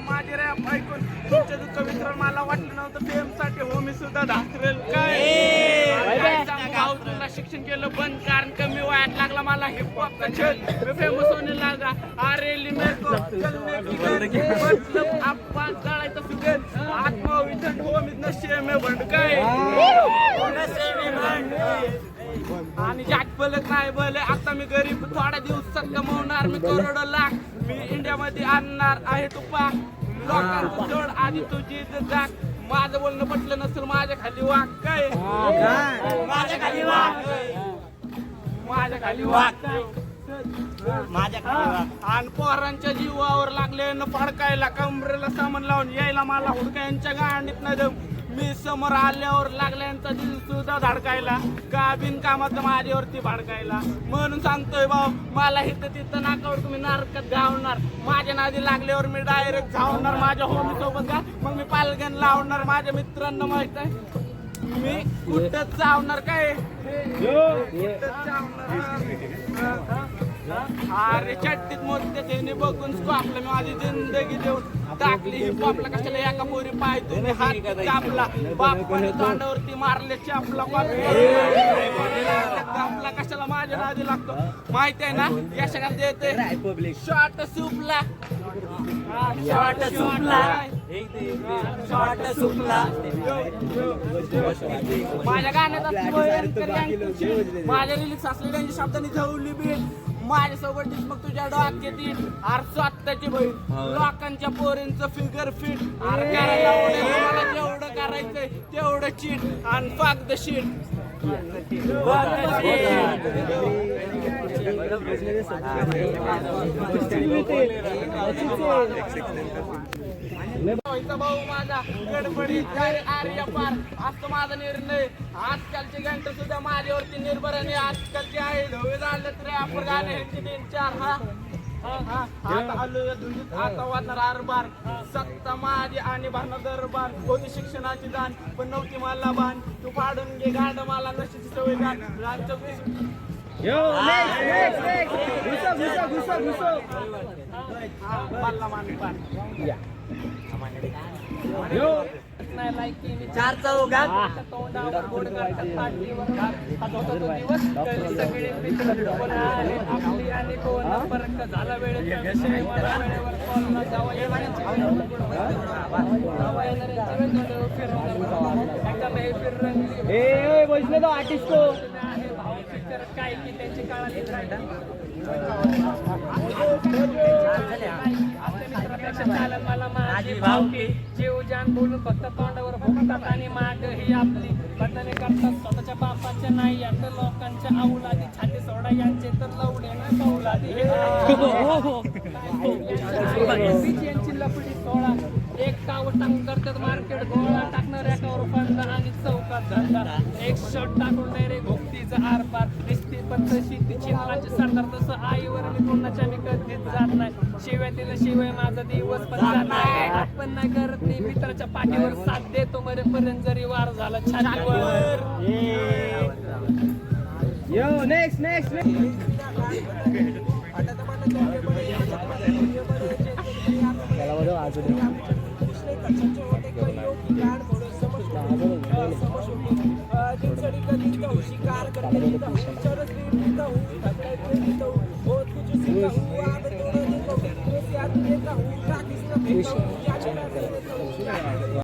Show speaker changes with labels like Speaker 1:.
Speaker 1: माझे रॅप ऐकून तुमच्या दुःख विसरून मला वाटलं नव्हतं फेमसाठी हो मी सुद्धा धाकरेल काय भाऊ तुला शिक्षण केलं बंद कारण कमी वयात लागला मला हिपहॉपचा छंद मी फेमस होणे लागा अरे लिमेको चलने की मतलब आपण काढायचं सुगंध आत्मविथंड हो मी नशे में भंडकाय नशे में भंड आणि जात बलक नाही बले आता मी गरीब थोड्या दिवसात कमवणार मी करोडो लाख मी इंडियामध्ये आणणार आहे तुपा लोकांचं सोड आधी तुझी जाग माझं बोलणं पटलं नसेल माझ्या खाली वाघ काय माझ्या खाली वाघ माझ्या खाली वाघ माझ्या आणि पोरांच्या जीवावर लागले न फडकायला कमरेला सामान लावून यायला मला हुडकायांच्या गांडीत न दम मी समोर आल्यावर लागल्यांचा दिल सुद्धा धडकायला का बिनकामाचं माझ्यावरती भडकायला म्हणून सांगतोय भाऊ मला इथं तिथं नाकावर तुम्ही नारकात घावणार माझ्या नादी लागल्यावर मी डायरेक्ट धावणार माझ्या होमी सोबत का मग मी पालगण लावणार माझ्या मित्रांना माहित आहे मी कुठं चावणार काय अरे चट्टीत मोठे त्याने बघून आपलं मी माझी जिंदगी देऊन टाकली हिपहॉपला कशाला एका पोरी पाय तुम्ही हात चापला बापाने तोंडावरती मारले चापला आपला कशाला माझ्या नादी लागतो माहिती आहे ना या सगळ्यात येते शॉर्ट सुपला शॉर्ट सुपला शॉर्ट सुपला माझ्या गाण्यात माझ्या रिलीज असलेल्या शब्दांनी झवली बी माझ्यासोबत मग तुझ्या डोक्यात येतील अरे स्वतःची बहीण लोकांच्या पोरींचं फिगर फिट अरे करायला मला जेवढं करायचंय तेवढं चीट आणि फाक द शीट भाऊ माझा गडबडीत काय आर्या पार असतो माझा निर्णय आजकालचे घंटे सुद्धा माझ्यावरती निर्भर आणि आजकालचे आहे ढोळे झाले तरी आपण गाणे ह्यांची 3-4 आता आलो धुंदीत आता वाजणार आरबार सत्ता माझी आणि भांडण दरबार होती शिक्षणाची दान पण नव्हती मला बाण तू पाडून घे गाड मला नशीची सवय गाड
Speaker 2: चार चौघात
Speaker 1: तोंडावर गोड दिवस सगळे मित्र आपली आणि कोण फरक झाला वेळेवर काय की त्यांची काळाली चालत मला माझी भावकी जीव जान बोलून फक्त तोंडावर भुकतात आणि माग ही आपली बदनामी करतात स्वतःच्या बापाच्या नाही यात लोकांच्या औलादी छाती सोडा यांचे तर लवडे ना कौलादी यांची लपडी सोळा एक काव टाकून करतात मार्केट गोळा टाकणार एकावर फंड आणि चौकात धंदा एक शर्ट टाकून डायरेक्ट भोगतीचा आरपार दिसती पण तशी ती चिन्हाची सरदार तसं आईवर मी कोणाच्या मी कधीच जात नाही शिवाय तिला शिवाय माझा दिवस पण जात नाही पण नाही करत नाही मित्राच्या पाठीवर साथ देतो मरेपर्यंत जरी वार झाला छातीवर
Speaker 2: नेक्स्ट नेक्स्ट
Speaker 1: शिकार